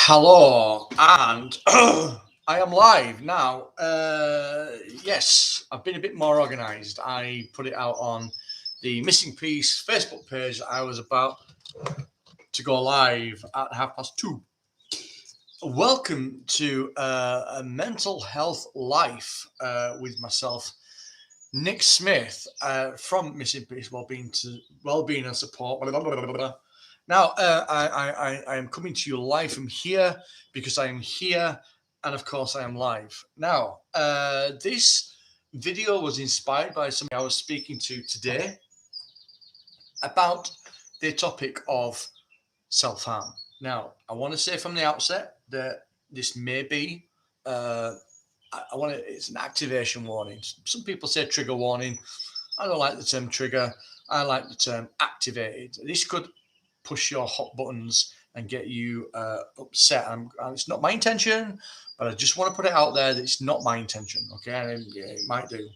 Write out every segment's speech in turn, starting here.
Hello, and I am live now. Yes, I've been a bit more organised. I put it out on the Missing Piece Facebook page. I was about to go live at 2:30. Welcome to a mental health life with myself, Nick Smith, from Missing Piece Wellbeing and Support. Blah, blah, blah, blah, blah. Now, I am coming to you live from here because I am here, and of course, I am live. Now, this video was inspired by somebody I was speaking to today about the topic of self harm. Now, I want to say from the outset that this may be, it's an activation warning. Some people say trigger warning. I don't like the term trigger. I like the term activated. This could push your hot buttons and get you upset. And it's not my intention, but I just want to put it out there that it's not my intention. Okay, and it might do.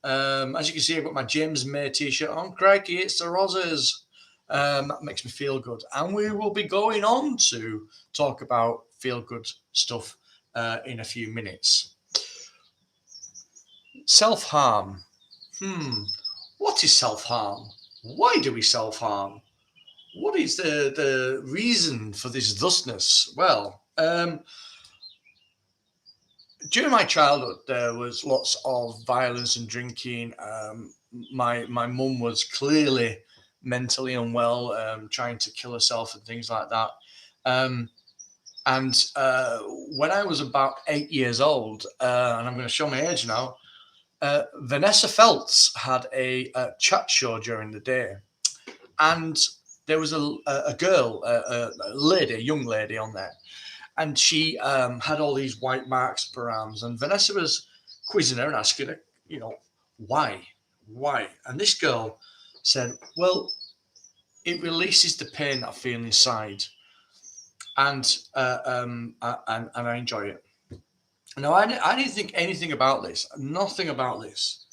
As you can see, I've got my James May t-shirt on. Crikey, it's the Roses. That makes me feel good. And we will be going on to talk about feel good stuff in a few minutes. Self-harm. What is self-harm? Why do we self-harm? What is the reason for this thusness? Well, during my childhood, there was lots of violence and drinking. My mum was clearly mentally unwell, trying to kill herself and things like that. And when I was about 8 years old, and I'm going to show my age now, Vanessa Feltz had a chat show during the day, and there was a girl, a young lady on there, and she had all these white marks up her arms, and Vanessa was quizzing her and asking her, why? And this girl said, well, it releases the pain that I feel inside, and I enjoy it. Now, I didn't think anything about this, nothing about this.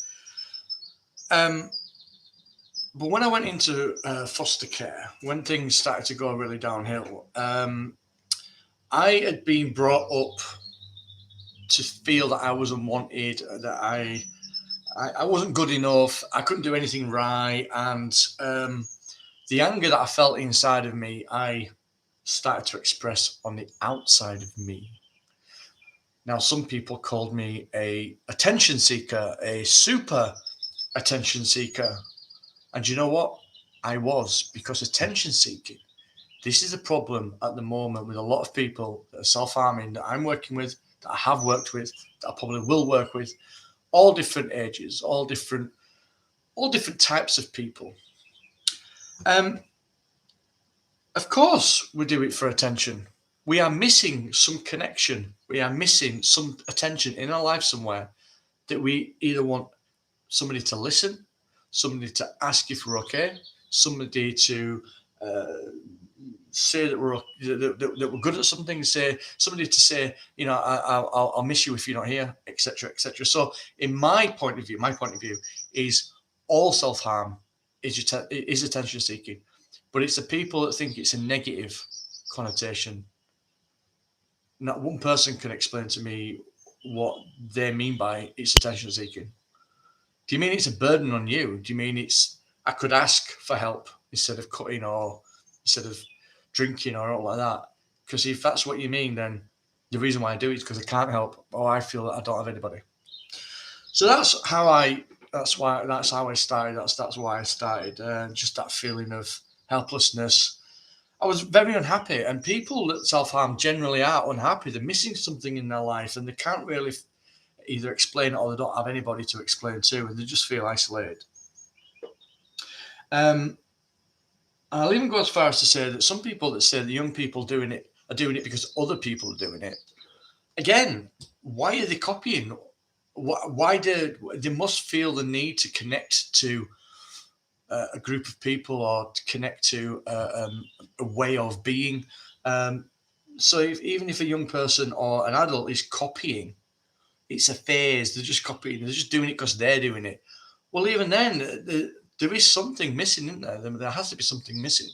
But when I went into foster care, when things started to go really downhill, I had been brought up to feel that I was unwanted, that I wasn't good enough, I couldn't do anything right, and the anger that I felt inside of me, I started to express on the outside of me. Now, some people called me a attention seeker, a super attention seeker. And you know what? I was, because attention seeking. This is a problem at the moment with a lot of people that are self-harming, that I'm working with, that I have worked with, that I probably will work with, all different ages, all different types of people. Of course, we do it for attention. We are missing some connection. We are missing some attention in our life somewhere, that we either want somebody to listen, somebody to ask if we're okay, somebody to say that we're good at something, somebody to say, I'll miss you if you're not here, etc., etc. So, in my point of view is all self-harm is attention seeking, but it's the people that think it's a negative connotation. Not one person can explain to me what they mean by it's attention seeking. Do you mean it's a burden on you? Do you mean it's I could ask for help instead of cutting or instead of drinking or all like that? Because if that's what you mean, then the reason why I do it is because I can't help, or I feel that I don't have anybody. So that's how I started. That's why I started. Just that feeling of helplessness. I was very unhappy, and people that self-harm generally are unhappy. They're missing something in their life, and they can't really either explain it, or they don't have anybody to explain to, and they just feel isolated. And I'll even go as far as to say that some people that say the young people doing it are doing it because other people are doing it. Again, why are they copying? Why do they must feel the need to connect to a group of people, or to connect to a way of being? So even if a young person or an adult is copying, it's a phase. They're just copying. They're just doing it because they're doing it. Well, even then, there is something missing, isn't there? There has to be something missing.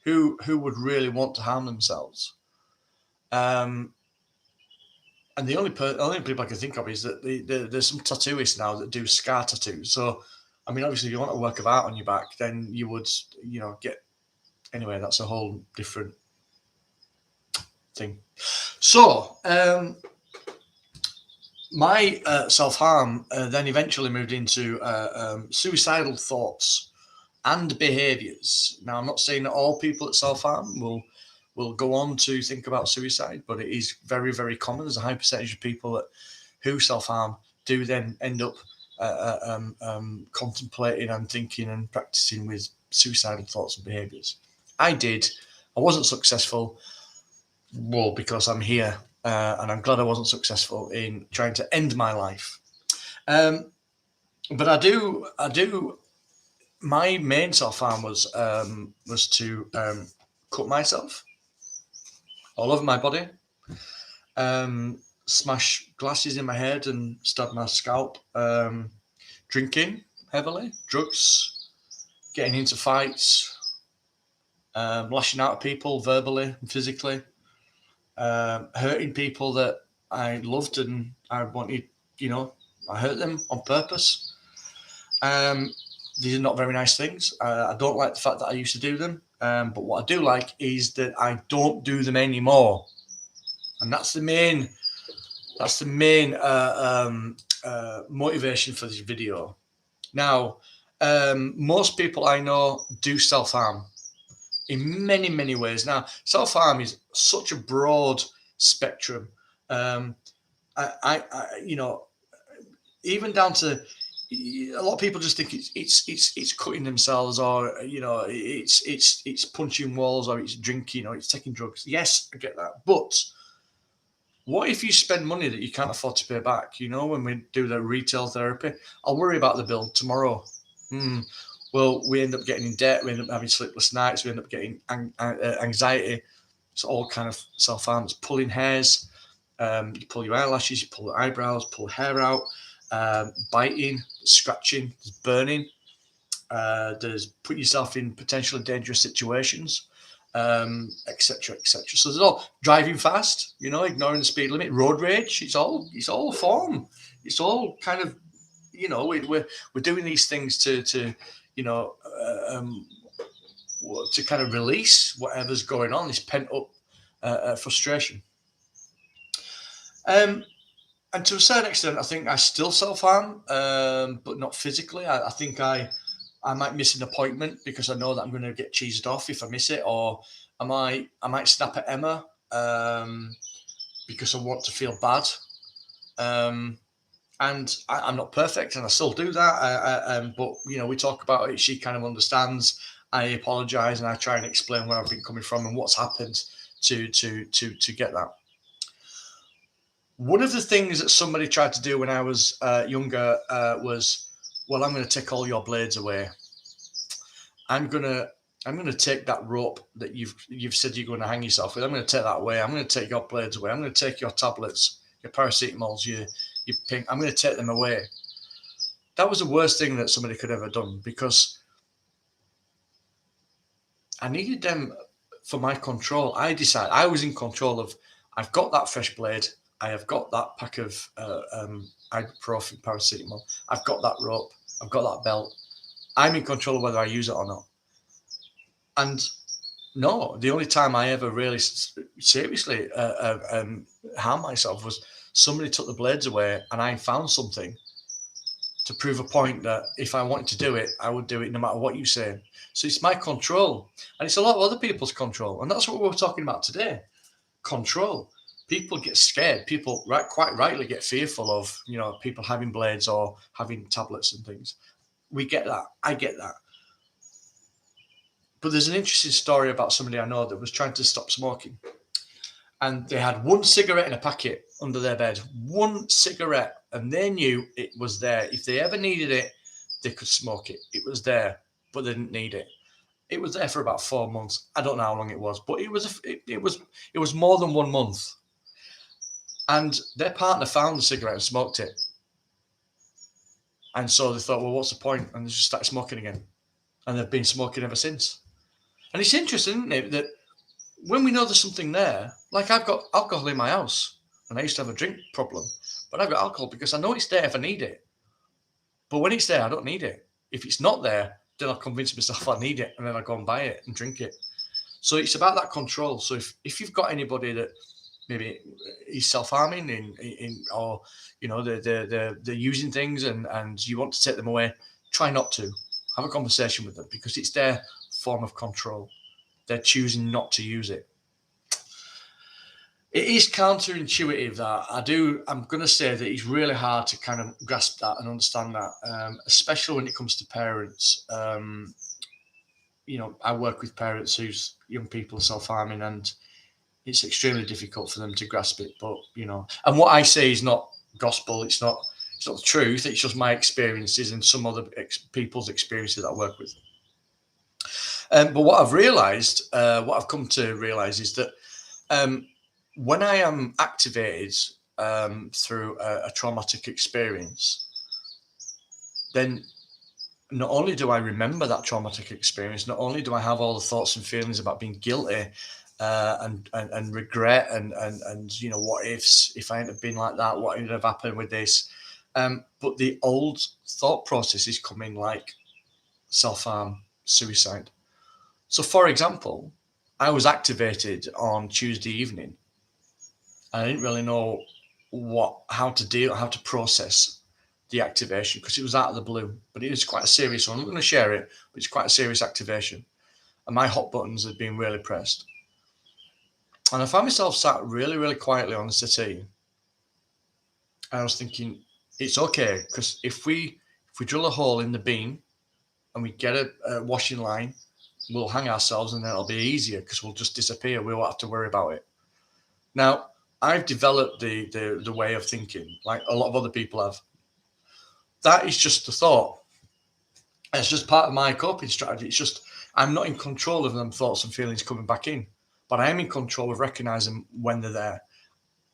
Who would really want to harm themselves? And the only people I can think of is that there's some tattooists now that do scar tattoos. So, I mean, obviously, if you want a work of art on your back, then you would, get. Anyway, that's a whole different thing. So, my self-harm then eventually moved into suicidal thoughts and behaviors. Now, I'm not saying that all people that self-harm will go on to think about suicide, but it is very, very common. There's a high percentage of people who self-harm do then end up contemplating and thinking and practicing with suicidal thoughts and behaviors. I did. I wasn't successful. Well, because I'm here, and I'm glad I wasn't successful in trying to end my life. But I do. My main self-harm was to cut myself all over my body, smash glasses in my head and stab my scalp, drinking heavily, drugs, getting into fights, lashing out at people verbally and physically, hurting people that I loved and I wanted, I hurt them on purpose. These are not very nice things. I don't like the fact that I used to do them. But what I do like is that I don't do them anymore. And that's the main motivation for this video. Now, most people I know do self-harm in many, many ways. Now, self-harm is such a broad spectrum. Even down to a lot of people just think it's cutting themselves, or it's punching walls, or it's drinking, or it's taking drugs. Yes, I get that, but what if you spend money that you can't afford to pay back? When we do the retail therapy, I'll worry about the bill tomorrow. Well, we end up getting in debt. We end up having sleepless nights. We end up getting anxiety. It's all kind of self-harm. It's pulling hairs. You pull your eyelashes, you pull your eyebrows, pull hair out, biting, scratching, there's burning, there's putting yourself in potentially dangerous situations, etc., etc. So there's all driving fast, ignoring the speed limit, road rage. It's all a form. It's all kind of, we're doing these things to kind of release whatever's going on, this pent up frustration. And to a certain extent, I think I still self-harm, but not physically. I think I might miss an appointment because I know that I'm going to get cheesed off if I miss it, or I might snap at Emma because I want to feel bad. And I'm not perfect, and I still do that. But we talk about it. She kind of understands. I apologise, and I try and explain where I've been coming from and what's happened to get that. One of the things that somebody tried to do when I was younger was, well, I'm going to take all your blades away. I'm going to take that rope that you've said you're going to hang yourself with. I'm going to take that away. I'm going to take your blades away. I'm going to take your tablets, your paracetamols, your pink. I'm going to take them away. That was the worst thing that somebody could ever done, because I needed them for my control. I decided I was in control of. I've got that fresh blade. I have got that pack of ibuprofen, paracetamol. I've got that rope. I've got that belt. I'm in control of whether I use it or not. And no, the only time I ever really seriously harmed myself was somebody took the blades away and I found something to prove a point that if I wanted to do it, I would do it no matter what you say. So it's my control. And it's a lot of other people's control. And that's what we're talking about today. Control. People get scared. People quite rightly get fearful of, people having blades or having tablets and things. We get that. I get that. But there's an interesting story about somebody I know that was trying to stop smoking. And they had one cigarette in a packet under their bed. One cigarette. And they knew it was there. If they ever needed it, they could smoke it. It was there, but they didn't need it. It was there for about 4 months. I don't know how long it was, but it was more than 1 month. And their partner found the cigarette and smoked it. And so they thought, well, what's the point? And they just started smoking again. And they've been smoking ever since. And it's interesting, isn't it, that when we know there's something there, like I've got alcohol in my house, and I used to have a drink problem, but I've got alcohol because I know it's there if I need it. But when it's there, I don't need it. If it's not there, then I'll convince myself I need it, and then I go and buy it and drink it. So it's about that control. So if you've got anybody that maybe is self-harming in or they're using things and you want to take them away, try not to. Have a conversation with them because it's their form of control. They're choosing not to use it. It is counterintuitive that I'm going to say that it's really hard to kind of grasp that and understand that, especially when it comes to parents. I work with parents whose young people are self-harming, and it's extremely difficult for them to grasp it. But and what I say is not gospel. It's not the truth. It's just my experiences and some other people's experiences that I work with. But what I've come to realize is that when I am activated through a traumatic experience, then not only do I remember that traumatic experience, not only do I have all the thoughts and feelings about being guilty and regret and what ifs, if I hadn't have been like that, what would have happened with this? But the old thought process is coming, like self-harm, suicide. So, for example, I was activated on Tuesday evening. I didn't really know how to process the activation because it was out of the blue, but it was quite a serious one. I'm not going to share it, but it's quite a serious activation. And my hot buttons had been really pressed. And I found myself sat really, really quietly on the settee. And I was thinking, it's okay, because if we drill a hole in the beam and we get a washing line, we'll hang ourselves and then it'll be easier because we'll just disappear. We won't have to worry about it. Now, I've developed the way of thinking, like a lot of other people have. That is just the thought. It's just part of my coping strategy. It's just I'm not in control of them thoughts and feelings coming back in, but I am in control of recognizing when they're there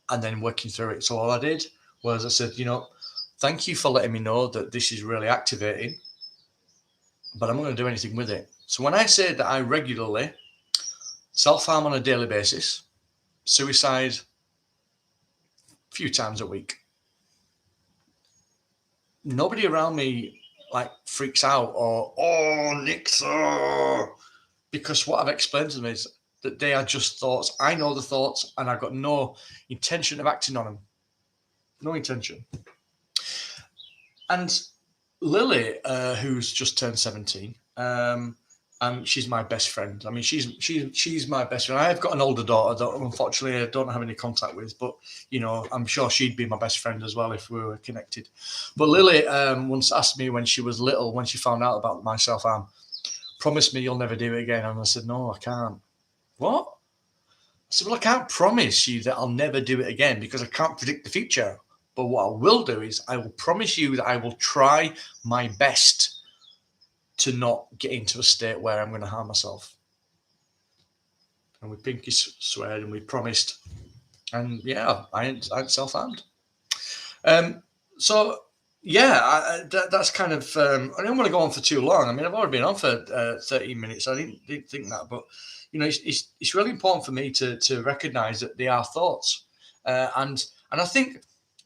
and then working through it. So all I did was I said, thank you for letting me know that this is really activating, but I'm not going to do anything with it. So when I say that I regularly self-harm on a daily basis, suicide a few times a week, nobody around me like freaks out or, oh, Nick, because what I've explained to them is that they are just thoughts. I know the thoughts and I've got no intention of acting on them. No intention. And Lily, who's just turned 17, she's my best friend. I mean, she's my best friend. I've got an older daughter that unfortunately I don't have any contact with, but I'm sure she'd be my best friend as well if we were connected. But Lily once asked me when she was little, when she found out about my self-harm, promise me you'll never do it again. And I said, no, I can't. What? I said, well, I can't promise you that I'll never do it again because I can't predict the future. But what I will do is I will promise you that I will try my best to not get into a state where I'm going to harm myself. And we pinky sweared and we promised. And yeah, I ain't self-harmed. So yeah, that's kind of. I don't want to go on for too long. I mean, I've already been on for 13 minutes. I didn't think that, but it's really important for me to recognise that they are thoughts, and I think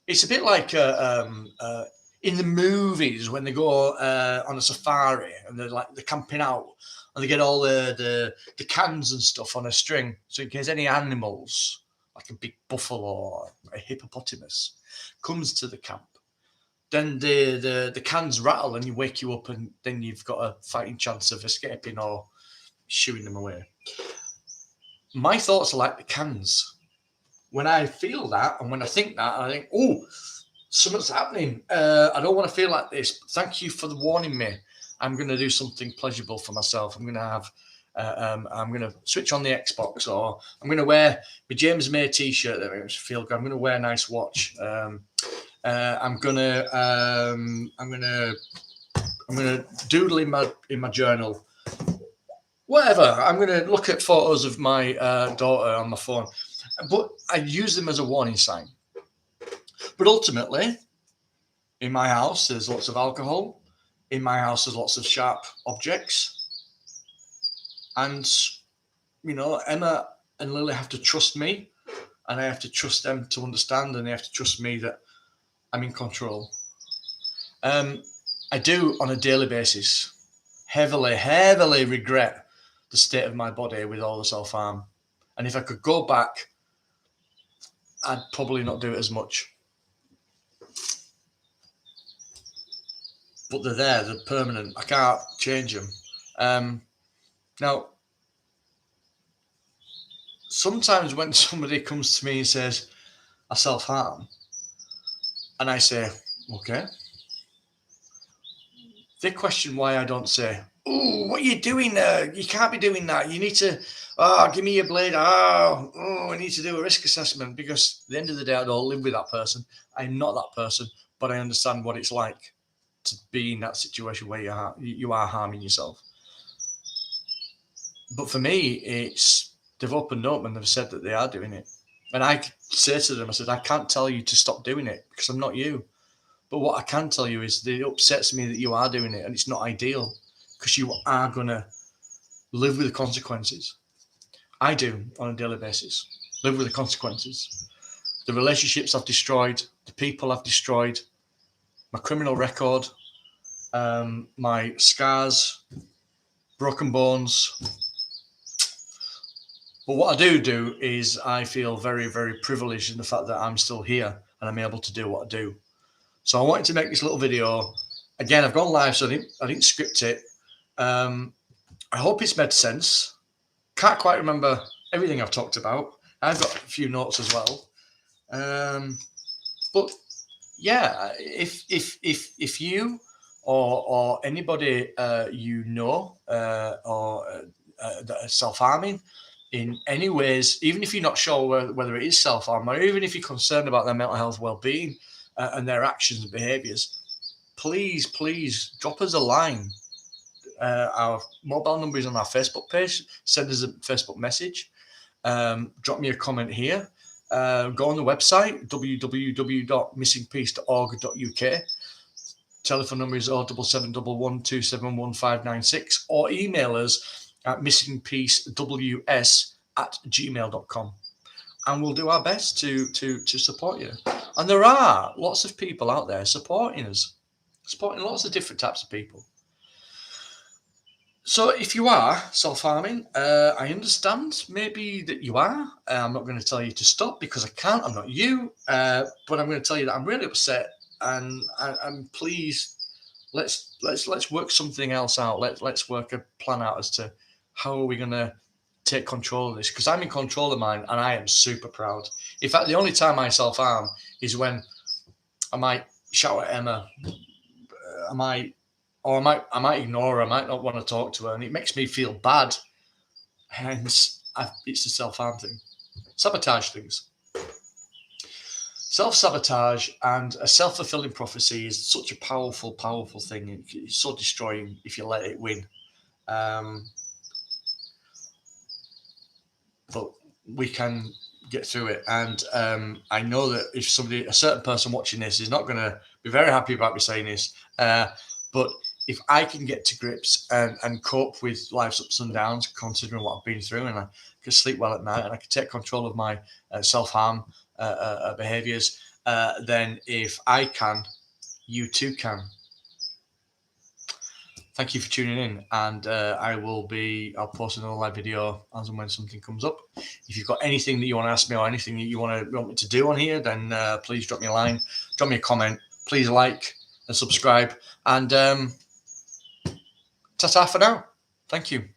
it's a bit like in the movies when they go on a safari and they're camping out and they get all the cans and stuff on a string, so in case any animals like a big buffalo or a hippopotamus comes to the camp, then the cans rattle and you wake you up and then you've got a fighting chance of escaping or shooing them away. My thoughts are like the cans. When I feel that and when I think that, I think, oh, something's happening. I don't want to feel like this. Thank you for warning me. I'm going to do something pleasurable for myself. I'm going to have, I'm going to switch on the Xbox, or I'm going to wear my James May t-shirt that makes me feel good. I'm going to wear a nice watch. I'm going to doodle in my journal. Whatever. I'm going to look at photos of my daughter on my phone, but I use them as a warning sign. But ultimately, in my house, there's lots of alcohol. In my house, there's lots of sharp objects. And, Emma and Lily have to trust me, and I have to trust them to understand, and they have to trust me that I'm in control. I do on a daily basis heavily regret the state of my body with all the self-harm. And if I could go back, I'd probably not do it as much. But they're there, they're permanent. I can't change them. Now, sometimes when somebody comes to me and says, I self-harm, and I say, okay, they question why I don't say, oh, what are you doing there? You can't be doing that. You need to, give me your blade. I need to do a risk assessment, because at the end of the day, I don't live with that person. I'm not that person, but I understand what it's like to be in that situation where you are harming yourself. But for me, it's, they've opened up and they've said that they are doing it. And I say to them, I said, I can't tell you to stop doing it because I'm not you. But what I can tell you is that it upsets me that you are doing it, and it's not ideal, because you are going to live with the consequences. I do on a daily basis, live with the consequences. The relationships I've destroyed, the people I've destroyed, my criminal record, my scars, broken bones. But what I do is I feel very privileged in the fact that I'm still here and I'm able to do what I do. So I wanted to make this little video. Again, I've gone live, so I didn't script it. I hope it's made sense. Can't quite remember everything I've talked about. I've got a few notes as well. But yeah, if you or anybody you know or that are self-harming in any ways, even if you're not sure whether it is self-harm, or even if you're concerned about their mental health well-being and their actions and behaviours, please drop us a line. Our mobile number is on our Facebook page. Send us a Facebook message. Drop me a comment here. Go on the website, www.missingpeace.org.uk. Telephone number is 07711271596, or email us at missingpeacews@gmail.com. And we'll do our best to support you. And there are lots of people out there supporting us, supporting lots of different types of people. So if you are self-harming, I understand maybe that you are. I'm not going to tell you to stop because I can't. I'm not you. But I'm going to tell you that I'm really upset, and please, let's work something else out. Let's work a plan out as to how are we going to take control of this, because I'm in control of mine and I am super proud. In fact, the only time I self-harm is when I might shout at Emma. I might ignore her. I might not want to talk to her, and it makes me feel bad. Hence, it's a self-harm thing. Sabotage things. Self-sabotage and a self-fulfilling prophecy is such a powerful thing. It's so destroying if you let it win. But we can get through it. And I know that if a certain person watching this is not going to be very happy about me saying this, but if I can get to grips and cope with life's ups and downs, considering what I've been through, and I can sleep well at night, and I can take control of my self-harm behaviors, then if I can, you too can. Thank you for tuning in, and I'll post another live video as and when something comes up. If you've got anything that you want to ask me or anything that you want me to do on here, then please drop me a line, drop me a comment, please like and subscribe, and ta-ta for now. Thank you.